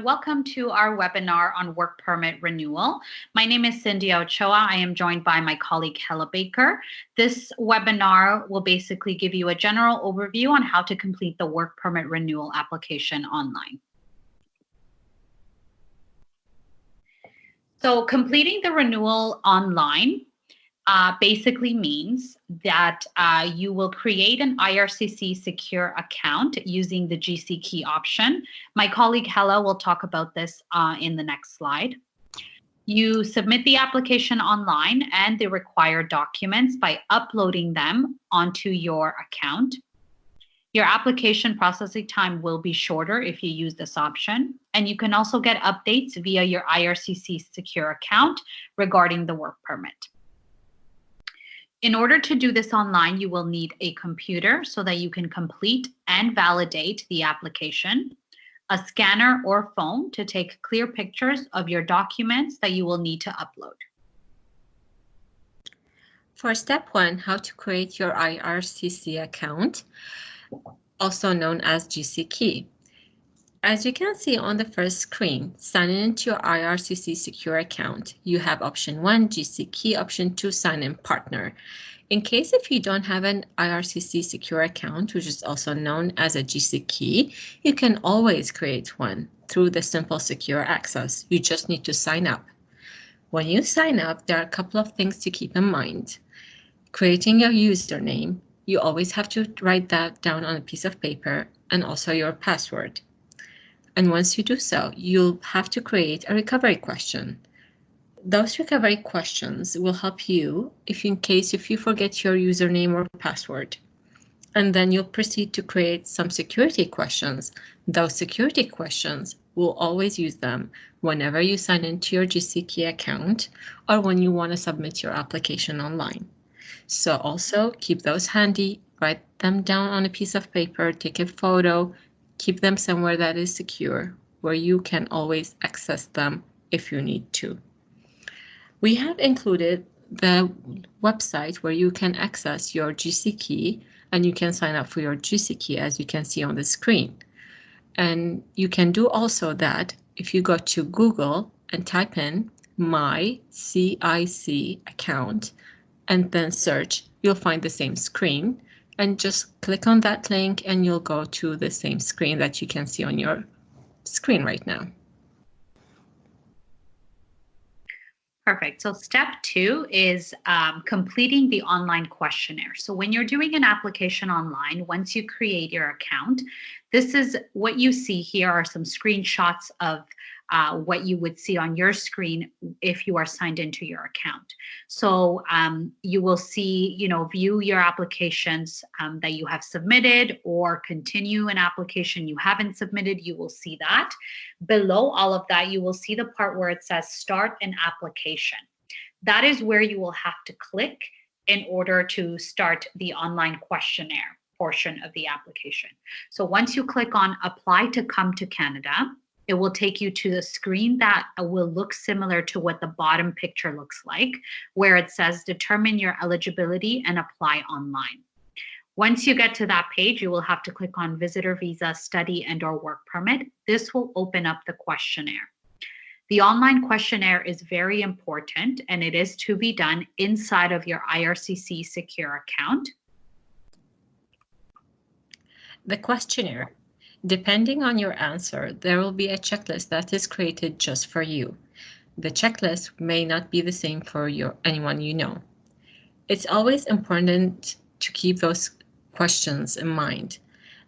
Welcome to our webinar on work permit renewal. My name is Cindy Ochoa. I am joined by my colleague Hella Baker. This webinar will basically give you a general overview on how to complete the work permit renewal application online. So completing the renewal online basically means that you will create an IRCC secure account using the GC key option. My colleague Hella will talk about this in the next slide. You submit the application online and the required documents by uploading them onto your account. Your application processing time will be shorter if you use this option, and you can also get updates via your IRCC secure account regarding the work permit. In order to do this online, you will need a computer so that you can complete and validate the application, a scanner or phone to take clear pictures of your documents that you will need to upload. For step 1, how to create your IRCC account, also known as GC key. As you can see on the first screen, signing into your IRCC secure account, you have option 1, GC key, option 2, sign in partner. In case if you don't have an IRCC secure account, which is also known as a GC key, you can always create one through the simple secure access. You just need to sign up. When you sign up, there are a couple of things to keep in mind. Creating your username, you always have to write that down on a piece of paper, and also your password. And once you do so, you'll have to create a recovery question. Those recovery questions will help you if you forget your username or password. And then you'll proceed to create some security questions. Those security questions, we'll always use them whenever you sign into your GC key account or when you want to submit your application online. So also keep those handy, write them down on a piece of paper, take a photo, keep them somewhere that is secure, where you can always access them if you need to. We have included the website where you can access your GC key and you can sign up for your GC key, as you can see on the screen. And you can do also that if you go to Google and type in my CIC account and then search, you'll find the same screen. And just click on that link and you'll go to the same screen that you can see on your screen right now. Perfect. So step 2 is completing the online questionnaire. So when you're doing an application online, once you create your account, this is what you see here are some screenshots of what you would see on your screen if you are signed into your account. So you will see, view your applications that you have submitted or continue an application you haven't submitted. You will see that. Below all of that, you will see the part where it says start an application. That is where you will have to click in order to start the online questionnaire portion of the application. So once you click on apply to come to Canada, it will take you to the screen that will look similar to what the bottom picture looks like, where it says determine your eligibility and apply online. Once you get to that page, you will have to click on visitor visa, study, and/or work permit. This will open up the questionnaire. The online questionnaire is very important, and it is to be done inside of your IRCC secure account. The questionnaire. Depending on your answer, there will be a checklist that is created just for you. The checklist may not be the same for anyone you know. It's always important to keep those questions in mind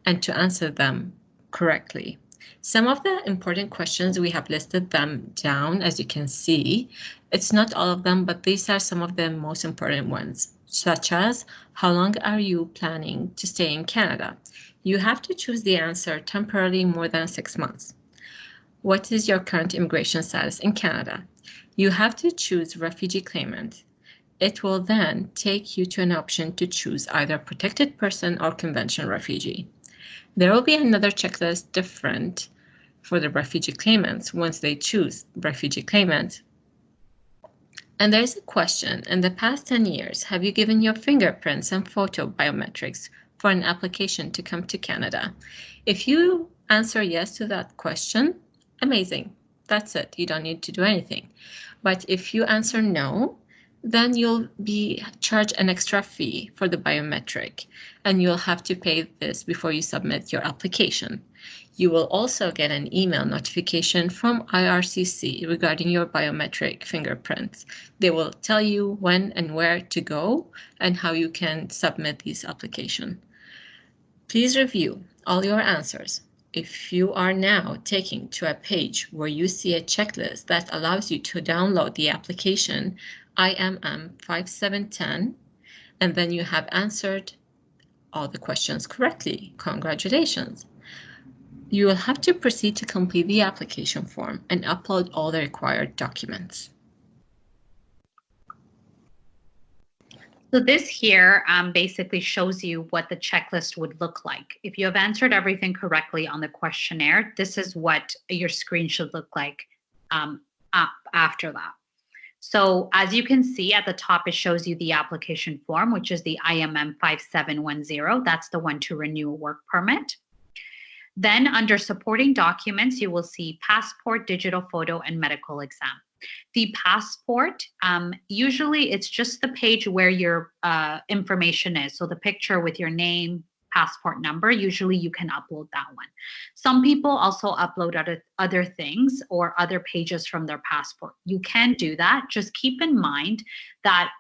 and to answer them correctly. Some of the important questions, we have listed them down, as you can see. It's not all of them, but these are some of the most important ones, such as how long are you planning to stay in Canada? You have to choose the answer temporarily more than 6 months. What is your current immigration status in Canada? You have to choose refugee claimant. It will then take you to an option to choose either protected person or convention refugee. There will be another checklist different for the refugee claimants once they choose refugee claimant. And there's a question, in the past 10 years, have you given your fingerprints and photo biometrics for an application to come to Canada? If you answer yes to that question, Amazing. That's it. You don't need to do anything. But if you answer no, then you'll be charged an extra fee for the biometric, and you'll have to pay this before you submit your application. You will also get an email notification from IRCC regarding your biometric fingerprints. They will tell you when and where to go and how you can submit this application. Please review all your answers. If you are now taken to a page where you see a checklist that allows you to download the application IMM 5710, and then you have answered all the questions correctly, congratulations. You will have to proceed to complete the application form and upload all the required documents. So this here basically shows you what the checklist would look like. If you have answered everything correctly on the questionnaire, this is what your screen should look like after that. So as you can see at the top, it shows you the application form, which is the IMM 5710. That's the one to renew a work permit. Then under supporting documents, you will see passport, digital photo, and medical exam. The passport, usually it's just the page where your information is. So the picture with your name, passport number, usually you can upload that one. Some people also upload other things or other pages from their passport. You can do that. Just keep in mind that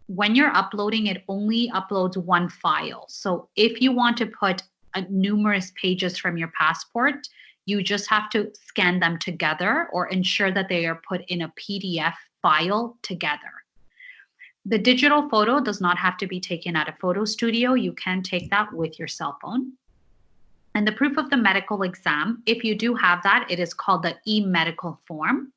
when you're uploading, it only uploads one file. So if you want to put numerous pages from your passport, you just have to scan them together or ensure that they are put in a PDF file together. The digital photo does not have to be taken at a photo studio. You can take that with your cell phone. And the proof of the medical exam, if you do have that, it is called the e-medical form.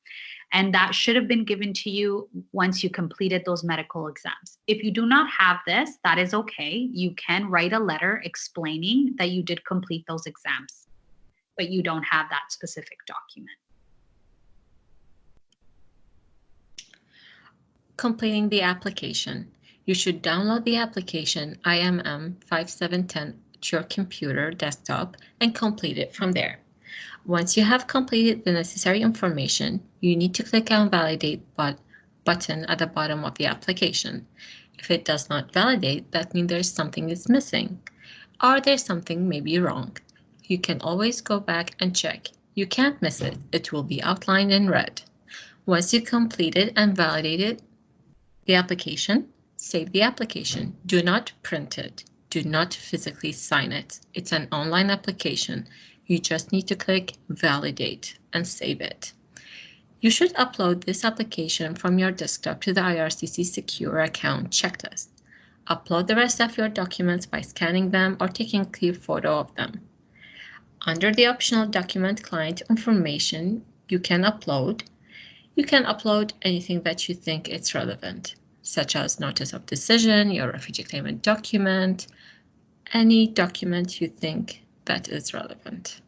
And that should have been given to you once you completed those medical exams. If you do not have this, that is okay. You can write a letter explaining that you did complete those exams, but you don't have that specific document. Completing the application. You should download the application IMM 5710 to your computer desktop and complete it from there. Once you have completed the necessary information, you need to click on Validate button at the bottom of the application. If it does not validate, that means there's something is missing, or there's something may be wrong. You can always go back and check. You can't miss it. It will be outlined in red. Once you completed and validated the application, save the application. Do not print it. Do not physically sign it. It's an online application. You just need to click Validate and save it. You should upload this application from your desktop to the IRCC Secure Account checklist. Upload the rest of your documents by scanning them or taking a clear photo of them. Under the optional document client information you can upload anything that you think is relevant, such as notice of decision, your refugee claimant document, any document you think that is relevant.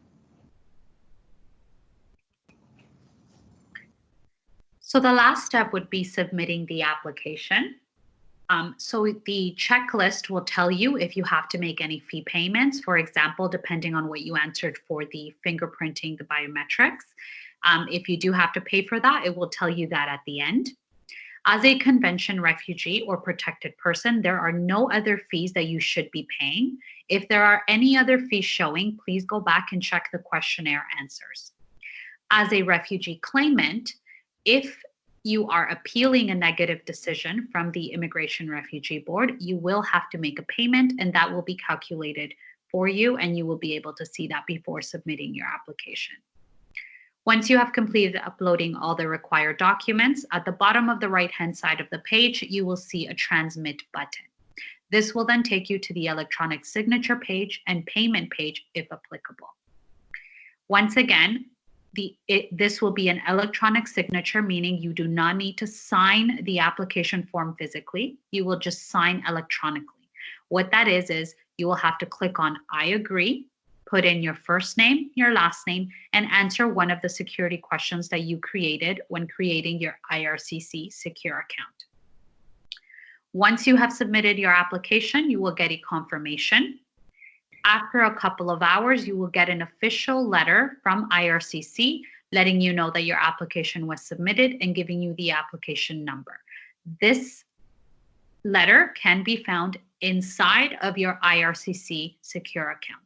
So the last step would be submitting the application. So the checklist will tell you if you have to make any fee payments, for example, depending on what you answered for the fingerprinting, the biometrics. If you do have to pay for that, it will tell you that at the end. As a convention refugee or protected person, there are no other fees that you should be paying. If there are any other fees showing, please go back and check the questionnaire answers. As a refugee claimant, if you are appealing a negative decision from the Immigration Refugee Board, you will have to make a payment, and that will be calculated for you, and you will be able to see that before submitting your application. Once you have completed uploading all the required documents, at the bottom of the right-hand side of the page, you will see a transmit button. This will then take you to the electronic signature page and payment page if applicable. Once again, this will be an electronic signature, meaning you do not need to sign the application form physically. You will just sign electronically. What that is you will have to click on I agree, put in your first name, your last name, and answer one of the security questions that you created when creating your IRCC secure account. Once you have submitted your application, you will get a confirmation. After a couple of hours, you will get an official letter from IRCC letting you know that your application was submitted and giving you the application number. This letter can be found inside of your IRCC secure account.